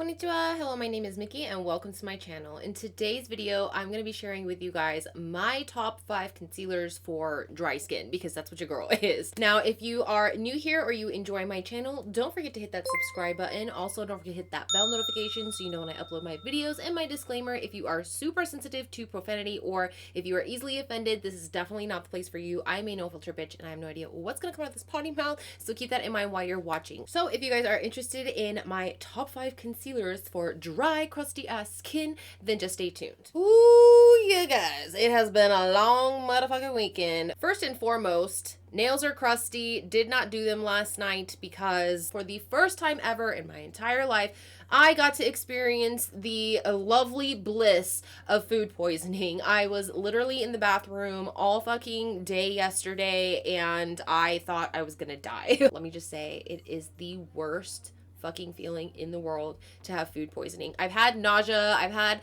Konnichiwa, hello, my name is Miki and welcome to my channel. In today's video, I'm going to be sharing with you guys my top 5 concealers for dry skin because that's what your girl is. Now, if you are new here or you enjoy my channel, don't forget to hit that subscribe button. Also, don't forget to hit that bell notification so you know when I upload my videos. And my disclaimer, if you are super sensitive to profanity or if you are easily offended, this is definitely not the place for you. I'm a no filter bitch and I have no idea what's going to come out of this potty mouth, so keep that in mind while you're watching. So if you guys are interested in my top 5 concealers for dry, crusty ass skin, then just stay tuned. Ooh, you guys, it has been a long motherfucking weekend. First and foremost, nails are crusty. Did not do them last night because for the first time ever in my entire life, I got to experience the lovely bliss of food poisoning. I was literally in the bathroom all fucking day yesterday and I thought I was gonna die. Let me just say, it is the worst fucking feeling in the world to have food poisoning. I've had nausea, I've had,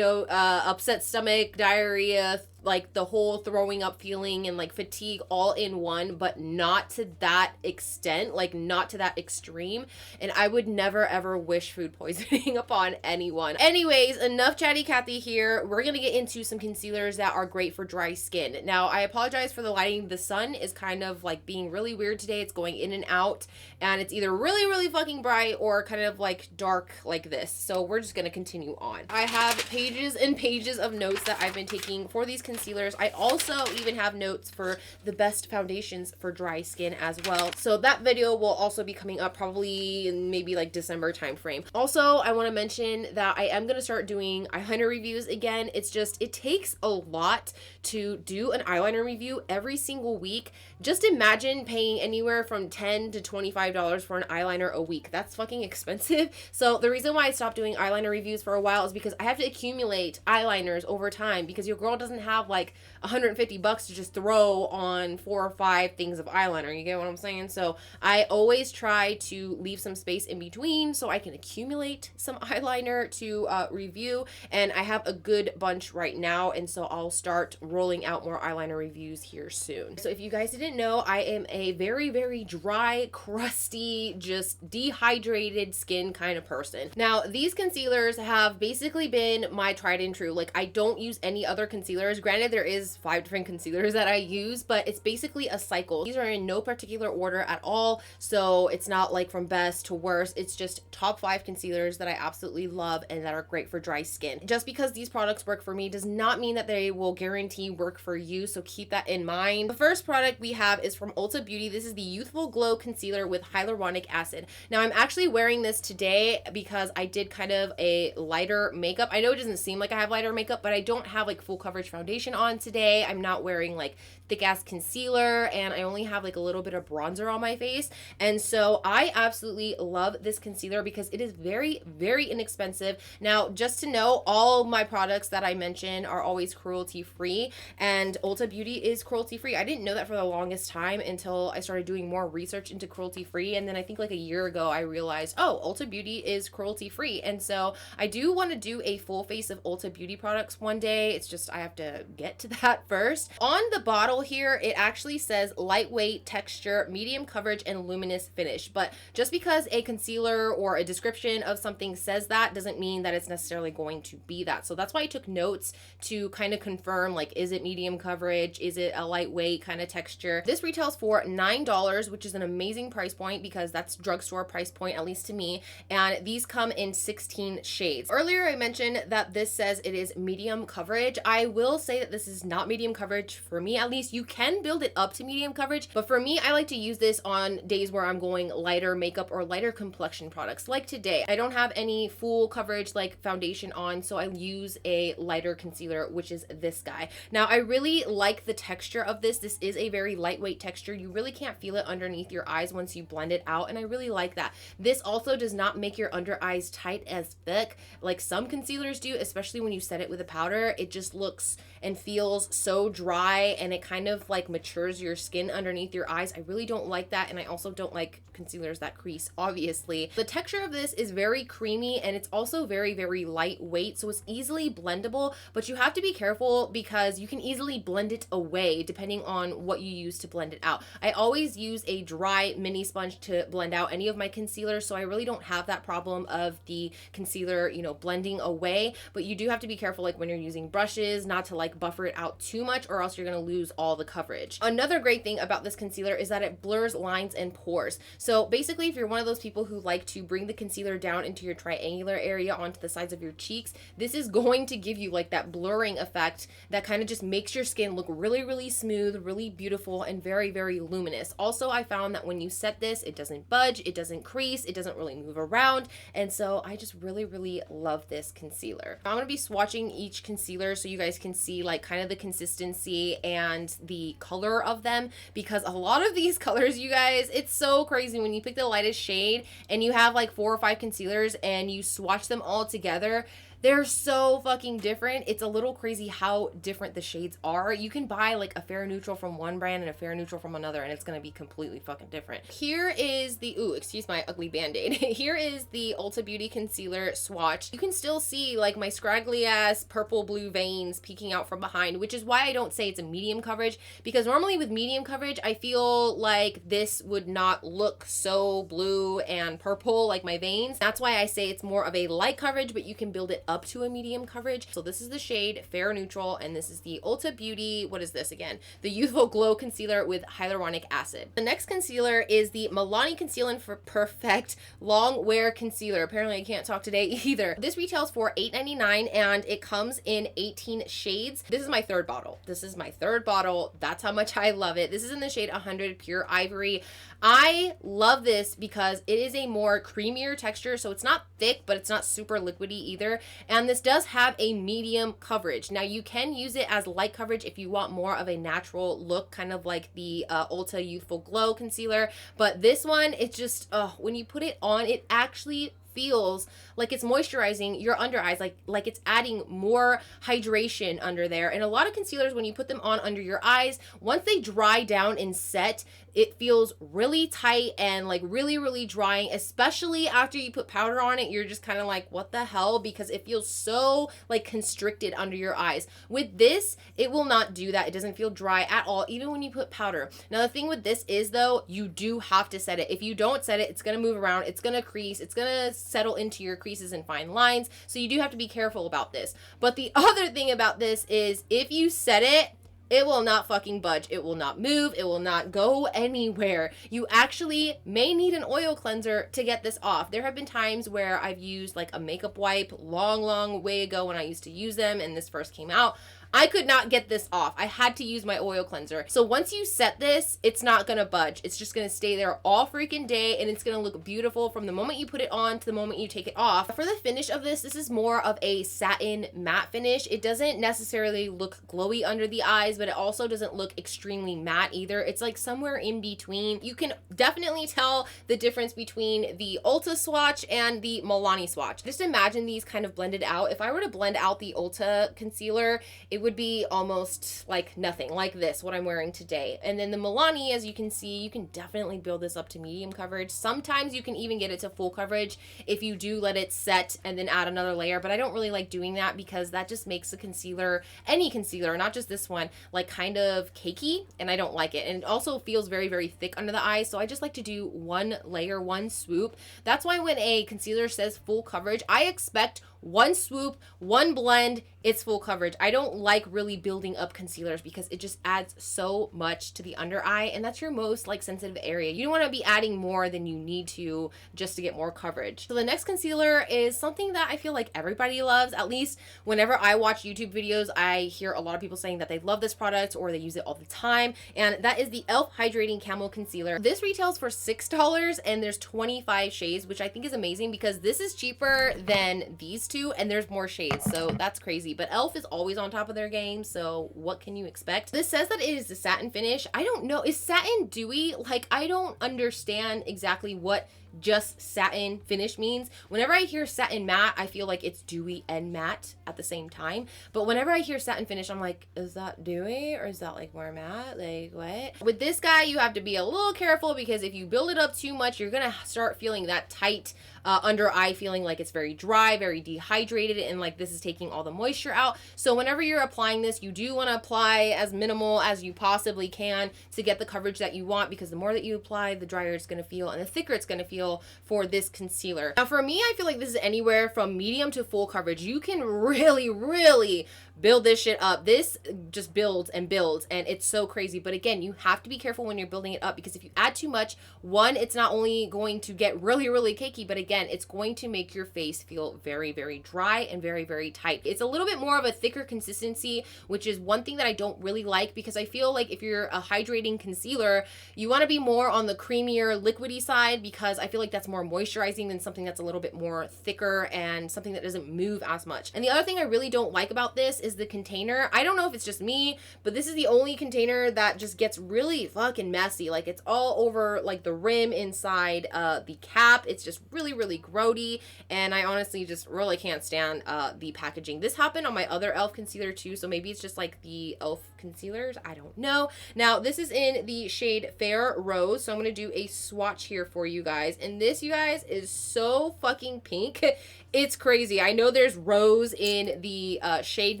upset stomach, diarrhea, like the whole throwing up feeling and like fatigue all in one, but not to that extent, like not to that extreme. And I would never ever wish food poisoning upon anyone. Anyways, enough chatty Cathy here. We're gonna get into some concealers that are great for dry skin. Now, I apologize for the lighting. The sun is kind of like being really weird today. It's going in and out and it's either really, really fucking bright or kind of like dark like this. So we're just gonna continue on. I have pages and pages of notes that I've been taking for these concealers. I also even have notes for the best foundations for dry skin as well. So that video will also be coming up probably in maybe like December timeframe. Also, I want to mention that I am going to start doing eyeliner reviews again. It's just, it takes a lot to do an eyeliner review every single week. Just imagine paying anywhere from $10 to $25 for an eyeliner a week. That's fucking expensive. So the reason why I stopped doing eyeliner reviews for a while is because I have to accumulate eyeliners over time because your girl doesn't have like $150 to just throw on 4 or 5 things of eyeliner. You get what I'm saying? So I always try to leave some space in between so I can accumulate some eyeliner to review, and I have a good bunch right now, and so I'll start rolling out more eyeliner reviews here soon. So if you guys didn't know, I am a very, very dry, crusty, just dehydrated skin kind of person. Now, these concealers have basically been my tried and true. Like, I don't use any other concealers. Granted, there is 5 different concealers that I use, but it's basically a cycle. These are in no particular order at all, so it's not like from best to worst. It's just top 5 concealers that I absolutely love and that are great for dry skin. Just because these products work for me does not mean that they will guarantee work for you, so keep that in mind. The first product we have is from Ulta Beauty. This is the Youthful Glow Concealer with Hyaluronic Acid. Now, I'm actually wearing this today because I did kind of a lighter makeup. I know it doesn't seem like I have lighter makeup, but I don't have like full coverage foundation on today. I'm not wearing like thick ass concealer and I only have like a little bit of bronzer on my face. And so I absolutely love this concealer because it is very, very inexpensive. Now, just to know, all my products that I mention are always cruelty free, and Ulta Beauty is cruelty free. I didn't know that for the longest time until I started doing more research into cruelty free, and then I think like a year ago I realized, oh, Ulta Beauty is cruelty free. And so I do want to do a full face of Ulta Beauty products one day. It's just I have to get to that first. On the bottle here, it actually says lightweight texture, medium coverage, and luminous finish. But just because a concealer or a description of something says that doesn't mean that it's necessarily going to be that. So that's why I took notes to kind of confirm, like, is it medium coverage? Is it a lightweight kind of texture? This retails for $9, which is an amazing price point because that's drugstore price point, at least to me. And these come in 16 shades. Earlier, I mentioned that this says it is medium coverage. I will say that this is not medium coverage for me. At least you can build it up to medium coverage, but for me, I like to use this on days where I'm going lighter makeup or lighter complexion products. Like today, I don't have any full coverage like foundation on, so I use a lighter concealer, which is this guy. Now, I really like the texture of this. This is a very lightweight texture. You really can't feel it underneath your eyes once you blend it out, and I really like that. This also does not make your under eyes tight as thick like some concealers do, especially when you set it with a powder. It just looks and feels so dry and it kind of like matures your skin underneath your eyes. I really don't like that, and I also don't like concealers that crease, obviously. The texture of this is very creamy, and it's also very, very lightweight, so it's easily blendable, but you have to be careful because you can easily blend it away depending on what you use to blend it out. I always use a dry mini sponge to blend out any of my concealers, so I really don't have that problem of the concealer, you know, blending away, but you do have to be careful, like when you're using brushes, not to like buffer it out too much, or else you're going to lose all the coverage. Another great thing about this concealer is that it blurs lines and pores. So basically, if you're one of those people who like to bring the concealer down into your triangular area onto the sides of your cheeks, this is going to give you like that blurring effect that kind of just makes your skin look really, really smooth, really beautiful, and very, very luminous. Also, I found that when you set this, it doesn't budge, it doesn't crease, it doesn't really move around, and so I just really, really love this concealer. I'm going to be swatching each concealer so you guys can see like kind of the consistency and the color of them, because a lot of these colors, you guys, it's so crazy when you pick the lightest shade and you have like 4 or 5 concealers and you swatch them all together. They're so fucking different. It's a little crazy how different the shades are. You can buy like a fair neutral from one brand and a fair neutral from another, and it's gonna be completely fucking different. Here is the, ooh, excuse my ugly band-aid. Here is the Ulta Beauty concealer swatch. You can still see like my scraggly ass purple blue veins peeking out from behind, which is why I don't say it's a medium coverage, because normally with medium coverage, I feel like this would not look so blue and purple like my veins. That's why I say it's more of a light coverage, but you can build it up to a medium coverage. So this is the shade Fair Neutral, and this is the Ulta Beauty, what is this again? The Youthful Glow Concealer with Hyaluronic Acid. The next concealer is the Milani Conceal and Perfect Long Wear Concealer. Apparently I can't talk today either. This retails for $8.99 and it comes in 18 shades. This is my third bottle. This is my third bottle. That's how much I love it. This is in the shade 100 Pure Ivory. I love this because it is a more creamier texture, so it's not thick, but it's not super liquidy either. And this does have a medium coverage. Now you can use it as light coverage if you want more of a natural look, kind of like the Ulta Youthful Glow Concealer. But this one, it's just, when you put it on, it actually feels like it's moisturizing your under eyes, like it's adding more hydration under there. And a lot of concealers, when you put them on under your eyes, once they dry down and set, it feels really tight and like really, really drying, especially after you put powder on it. You're just kind of like, what the hell? Because it feels so like constricted under your eyes. With this, it will not do that. It doesn't feel dry at all, even when you put powder. Now, the thing with this is though, you do have to set it. If you don't set it, it's going to move around. It's going to crease. It's going to settle into your creases and fine lines. So you do have to be careful about this. But the other thing about this is if you set it, it will not fucking budge. It will not move. It will not go anywhere. You actually may need an oil cleanser to get this off. There have been times where I've used like a makeup wipe long way ago when I used to use them and this first came out. I could not get this off. I had to use my oil cleanser. So once you set this, it's not gonna budge. It's just gonna stay there all freaking day, and it's gonna look beautiful from the moment you put it on to the moment you take it off. For the finish of this is more of a satin matte finish. It doesn't necessarily look glowy under the eyes, but it also doesn't look extremely matte either. It's like somewhere in between. You can definitely tell the difference between the Ulta swatch and the Milani swatch. Just imagine these kind of blended out. If I were to blend out the Ulta concealer, it would be almost like nothing, like this, what I'm wearing today. And then the Milani, as you can see, you can definitely build this up to medium coverage. Sometimes you can even get it to full coverage if you do let it set and then add another layer, but I don't really like doing that because that just makes the concealer, any concealer, not just this one, like kind of cakey, and I don't like it. And it also feels very, very thick under the eyes, so I just like to do one layer, one swoop. That's why when a concealer says full coverage, I expect one swoop, one blend, it's full coverage. I don't like really building up concealers because it just adds so much to the under eye, and that's your most like sensitive area. You don't want to be adding more than you need to just to get more coverage. So the next concealer is something that I feel like everybody loves. At least whenever I watch YouTube videos, I hear a lot of people saying that they love this product or they use it all the time, and that is the e.l.f. Hydrating Camel Concealer. This retails for $6 and there's 25 shades, which I think is amazing because this is cheaper than these two and there's more shades, so that's crazy. But e.l.f. is always on top of their game, so what can you expect? This says that it is a satin finish. I don't know, is satin dewy? Like, I don't understand exactly what just satin finish means. Whenever I hear satin matte, I feel like it's dewy and matte at the same time. But whenever I hear satin finish, I'm like, is that dewy or is that like more matte? Like what? With this guy, you have to be a little careful because if you build it up too much, you're gonna start feeling that tight under eye feeling, like it's very dry, very dehydrated, and like this is taking all the moisture out. So whenever you're applying this, you do want to apply as minimal as you possibly can to get the coverage that you want, because the more that you apply, the drier it's going to feel and the thicker it's going to feel for this concealer. Now for me, I feel like this is anywhere from medium to full coverage. You can really build this shit up. This just builds and builds, and it's so crazy. But again, you have to be careful when you're building it up, because if you add too much, one, it's not only going to get really cakey, but again, it's going to make your face feel very dry and very tight. It's a little bit more of a thicker consistency, which is one thing that I don't really like, because I feel like if you're a hydrating concealer, you want to be more on the creamier liquidy side, because I feel like that's more moisturizing than something that's a little bit more thicker and something that doesn't move as much. And the other thing I really don't like about this is the container. I don't know if it's just me, but this is the only container that just gets really fucking messy. Like it's all over like the rim inside the cap. It's just really grody, and I honestly just really can't stand the packaging. This happened on my other e.l.f. concealer too, so maybe it's just like the e.l.f. concealers, I don't know. Now this is in the shade Fair Rose, so I'm gonna do a swatch here for you guys, and this, you guys, is so fucking pink. It's crazy. I know there's rose in the shade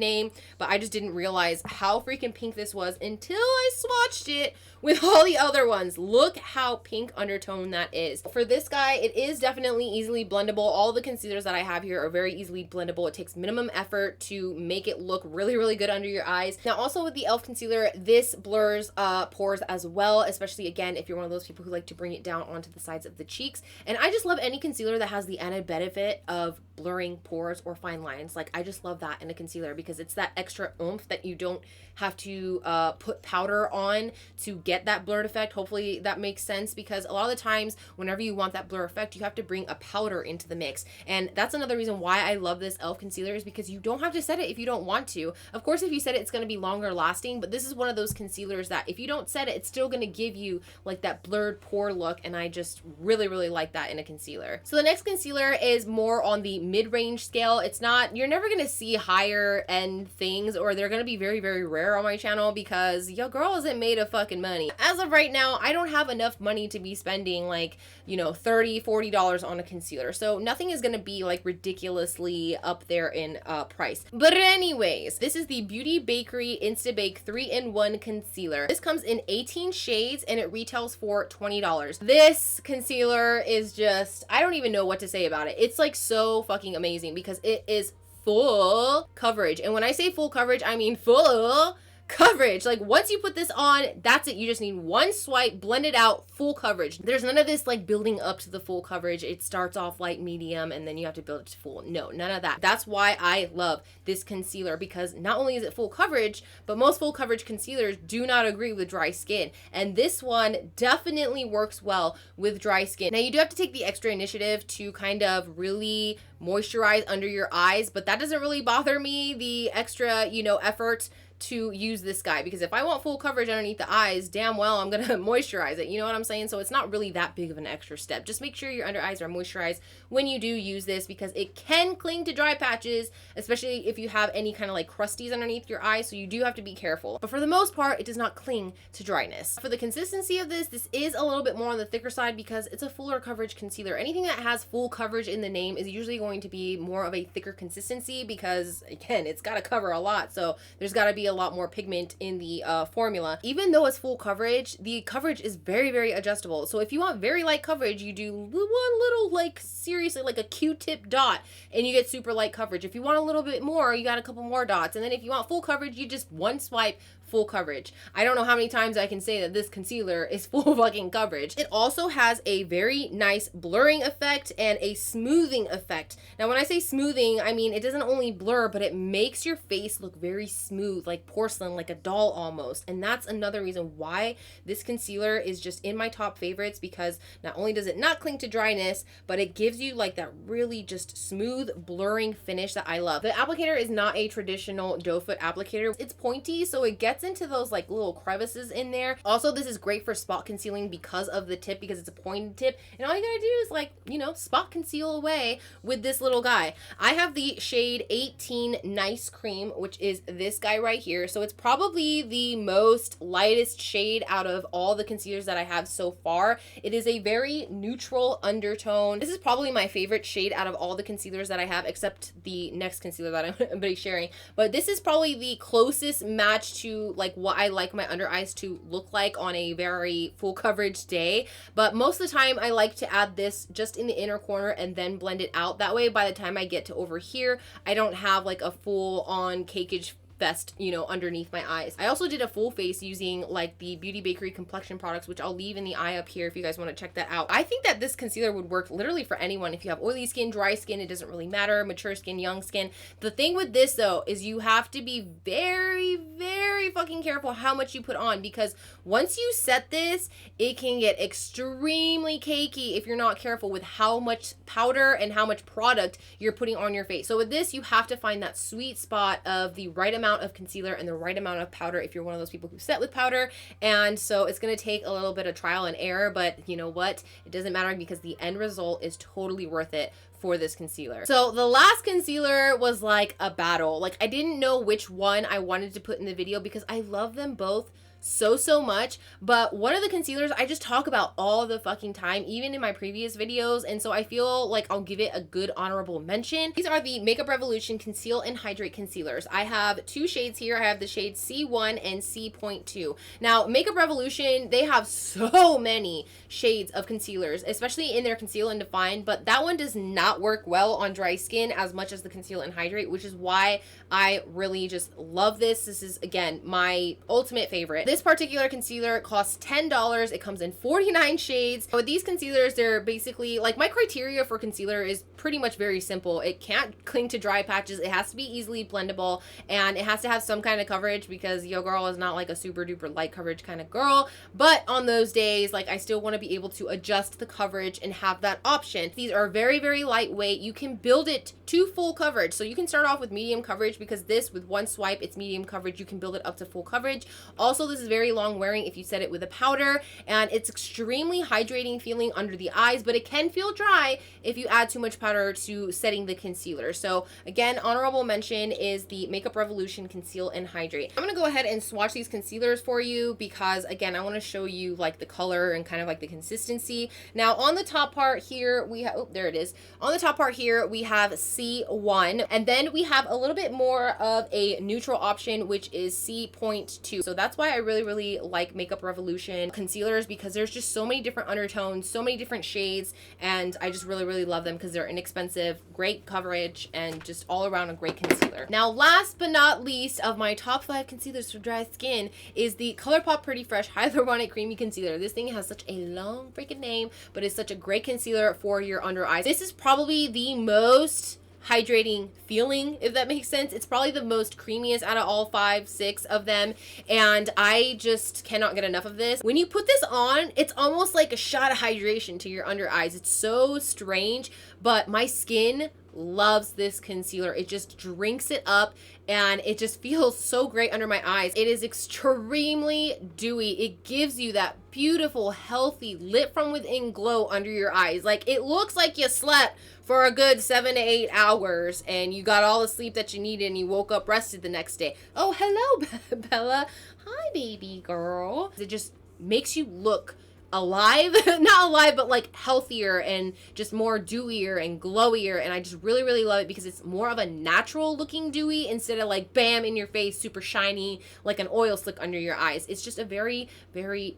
name, but I just didn't realize how freaking pink this was until I swatched it with all the other ones. Look how pink undertone that is. For this guy, it is definitely easily blendable. All the concealers that I have here are very easily blendable. It takes minimum effort to make it look really good under your eyes. Now also with the e.l.f. concealer, this blurs pores as well, especially again if you're one of those people who like to bring it down onto the sides of the cheeks. And I just love any concealer that has the added benefit of blurring pores or fine lines. Like I just love that in a concealer, because it's that extra oomph that you don't have to put powder on to get that blurred effect. Hopefully that makes sense, because a lot of the times whenever you want that blur effect, you have to bring a powder into the mix. And that's another reason why I love this e.l.f. concealer, is because you don't have to set it if you don't want to. Of course, if you set it, it's going to be longer lasting, but this is one of those concealers that if you don't set it, it's still going to give you like that blurred pore look, and I just really like that in a concealer. So the next concealer is more on the mid-range scale. It's not, you're never going to see higher end things, or they're going to be very rare on my channel, because your girl isn't made of fucking money. As of right now, I don't have enough money to be spending like, you know, $30-$40 on a concealer. So nothing is going to be like ridiculously up there in price. But anyways, this is the Beauty Bakery Instabake 3-in-1 concealer. This comes in 18 shades and it retails for $20. This concealer is just, I don't even know what to say about it. It's like so fucking amazing, because it is full coverage. And when I say full coverage, I mean full coverage. Like once you put this on, that's it. You just need one swipe, blend it out, full coverage. There's none of this like building up to the full coverage. It starts off light, medium, and then you have to build it to full. No, none of that. That's why I love this concealer, because not only is it full coverage, but most full coverage concealers do not agree with dry skin. And this one definitely works well with dry skin. Now you do have to take the extra initiative to kind of really moisturize under your eyes, but that doesn't really bother me, the extra, you know, effort to use this guy, because if I want full coverage underneath the eyes, damn well I'm gonna moisturize it, you know what I'm saying? So it's not really that big of an extra step. Just make sure your under eyes are moisturized when you do use this, because it can cling to dry patches, especially if you have any kind of like crusties underneath your eyes, so you do have to be careful. But for the most part, it does not cling to dryness. For the consistency of this, this is a little bit more on the thicker side, because it's a fuller coverage concealer. Anything that has full coverage in the name is usually going to be more of a thicker consistency, because again, it's got to cover a lot, so there's got to be a lot more pigment in the formula. Even though it's full coverage, the coverage is very adjustable. So if you want very light coverage, you do one little, like seriously like a Q-tip dot and you get super light coverage. If you want a little bit more, you got a couple more dots, and then if you want full coverage, you just one swipe, full coverage. I don't know how many times I can say that this concealer is full fucking coverage. It also has a very nice blurring effect and a smoothing effect. Now when I say smoothing, I mean it doesn't only blur, but it makes your face look very smooth, like porcelain, like a doll almost. And that's another reason why this concealer is just in my top favorites, because not only does it not cling to dryness, but it gives you like that really just smooth blurring finish that I love. The applicator is not a traditional doe foot applicator. It's pointy, so it gets gets into those like little crevices in there. Also, this is great for spot concealing because of the tip, because it's a pointed tip, and all you gotta do is like, you know, spot conceal away with this little guy. I have the shade 18 Nice Cream, which is this guy right here. So it's probably the most lightest shade out of all the concealers that I have so far. It is a very neutral undertone. This is probably my favorite shade out of all the concealers that I have, except the next concealer that I'm gonna be sharing. But this is probably the closest match to like what I like my under eyes to look like on a very full coverage day. But most of the time I like to add this just in the inner corner and then blend it out. That way by the time I get to over here, I don't have like a full on cakeage fest, you know, underneath my eyes. I also did a full face using like the Beauty Bakery complexion products, which I'll leave in the eye up here if you guys want to check that out. I think that this concealer would work literally for anyone. If you have oily skin, dry skin, it doesn't really matter, mature skin, young skin. The thing with this though is you have to be very, very fucking careful how much you put on, because once you set this, it can get extremely cakey if you're not careful with how much powder and how much product you're putting on your face. So with this, you have to find that sweet spot of the right amount of concealer and the right amount of powder if you're one of those people who set with powder. And so it's going to take a little bit of trial and error, but you know what? It doesn't matter because the end result is totally worth it for this concealer. So the last concealer was like a battle. Like I didn't know which one I wanted to put in the video because I love them both so much, but one of the concealers I just talk about all the fucking time, even in my previous videos, and so I feel like I'll give it a good honorable mention. These are the Makeup Revolution Conceal and Hydrate concealers. I have two shades here. I have the shade C1 and C.2. Now, Makeup Revolution, they have so many shades of concealers, especially in their Conceal and Define, but that one does not work well on dry skin as much as the Conceal and Hydrate, which is why I really just love this. This is, again, my ultimate favorite. This particular concealer costs $10. It comes in 49 shades. With these concealers, they're basically like, my criteria for concealer is pretty much very simple. It can't cling to dry patches. It has to be easily blendable, and it has to have some kind of coverage because your girl is not like a super duper light coverage kind of girl. But on those days, like I still want to be able to adjust the coverage and have that option. These are very, very lightweight. You can build it to full coverage. So you can start off with medium coverage because this, with one swipe, it's medium coverage. You can build it up to full coverage. Also, this is very long wearing if you set it with a powder, and it's extremely hydrating feeling under the eyes, but it can feel dry if you add too much powder to setting the concealer. So again, honorable mention is the Makeup Revolution Conceal and Hydrate. I'm gonna go ahead and swatch these concealers for you because again, I want to show you like the color and kind of like the consistency. Now on the top part here we have, oh, there it is. On the top part here we have C1, and then we have a little bit more of a neutral option, which is C.2. So that's why I really like Makeup Revolution concealers, because there's just so many different undertones, so many different shades, and I just really love them because they're inexpensive, great coverage, and just all around a great concealer. Now last but not least of my top 5 concealers for dry skin is the Colourpop Pretty Fresh Hyaluronic Creamy Concealer. This thing has such a long freaking name, but it's such a great concealer for your under eyes. This is probably the most hydrating feeling, if that makes sense. It's probably the most creamiest out of all 5, 6 of them, and I just cannot get enough of this. When you put this on, it's almost like a shot of hydration to your under eyes. It's so strange, but my skin loves this concealer. It just drinks it up and it just feels so great under my eyes. It is extremely dewy. It gives you that beautiful, healthy, lit from within glow under your eyes. Like, it looks like you slept for a good 7 to 8 hours and you got all the sleep that you needed and you woke up rested the next day. Oh, hello, Bella. Hi, baby girl. It just makes you look alive, not alive, but like healthier and just more dewier and glowier, and I just really love it because it's more of a natural looking dewy instead of like bam in your face, super shiny like an oil slick under your eyes. It's just a very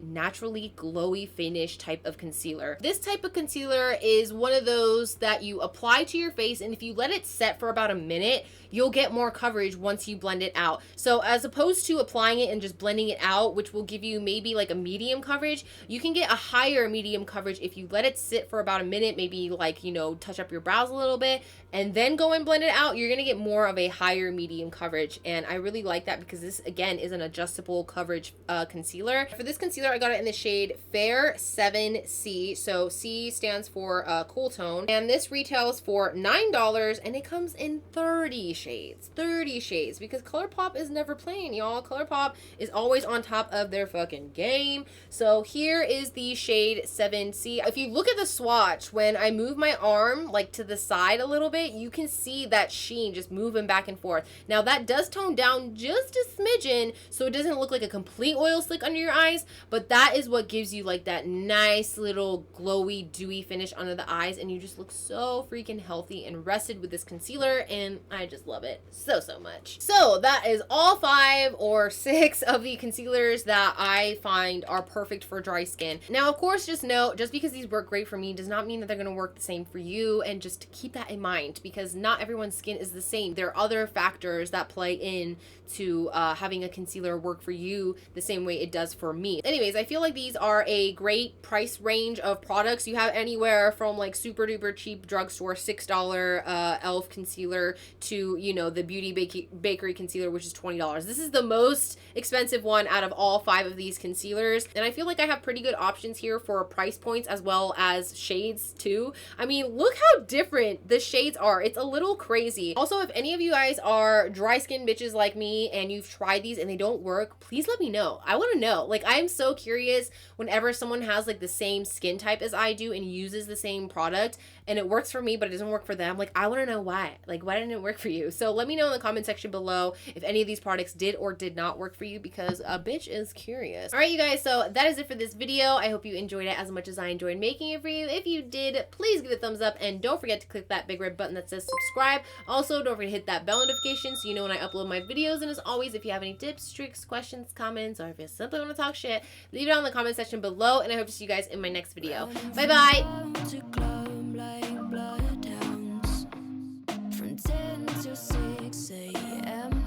naturally glowy finish type of concealer. This type of concealer is one of those that you apply to your face, and if you let it set for about a minute, you'll get more coverage once you blend it out. So as opposed to applying it and just blending it out, which will give you maybe like a medium coverage, you can get get a higher medium coverage if you let it sit for about a minute, maybe like, you know, touch up your brows a little bit and then go and blend it out. You're gonna get more of a higher medium coverage, and I really like that because this again is an adjustable coverage concealer. For this concealer, I got it in the shade Fair 7C. So C stands for cool tone, and this retails for $9 and it comes in 30 shades. 30 shades, because Colourpop is never playing, y'all. Colourpop is always on top of their fucking game. So here is the shade 7C. If you look at the swatch, when I move my arm like to the side a little bit, you can see that sheen just moving back and forth. Now that does tone down just a smidgen, so it doesn't look like a complete oil slick under your eyes, but that is what gives you like that nice little glowy, dewy finish under the eyes, and you just look so freaking healthy and rested with this concealer, and I just love it so much. So that is all 5 or 6 of the concealers that I find are perfect for dry skin. Now, of course, just note, just because these work great for me does not mean that they're going to work the same for you, and just keep that in mind, because not everyone's skin is the same. There are other factors that play in to having a concealer work for you the same way it does for me. Anyways, I feel like these are a great price range of products. You have anywhere from like super duper cheap drugstore $6 e.l.f. concealer to, you know, the Beauty Bakery concealer, which is $20. This is the most expensive one out of all 5 of these concealers, and I feel like I have pretty good options here for price points as well as shades too. I mean, look how different the shades are. It's a little crazy. Also, if any of you guys are dry skin bitches like me and you've tried these and they don't work, please let me know. I want to know. Like, I am so curious whenever someone has like the same skin type as I do and uses the same product and it works for me but it doesn't work for them. Like, I want to know why. Like, why didn't it work for you? So let me know in the comment section below if any of these products did or did not work for you, because a bitch is curious. All right, you guys, so that is it for this video. I hope you enjoyed it as much as I enjoyed making it for you. If you did, please give it a thumbs up and don't forget to click that big red button that says subscribe. Also, don't forget to hit that bell notification so you know when I upload my videos. And as always, if you have any tips, tricks, questions, comments, or if you simply want to talk shit, leave it down in the comment section below, and I hope to see you guys in my next video. Bye bye. From 10 to 6 a.m.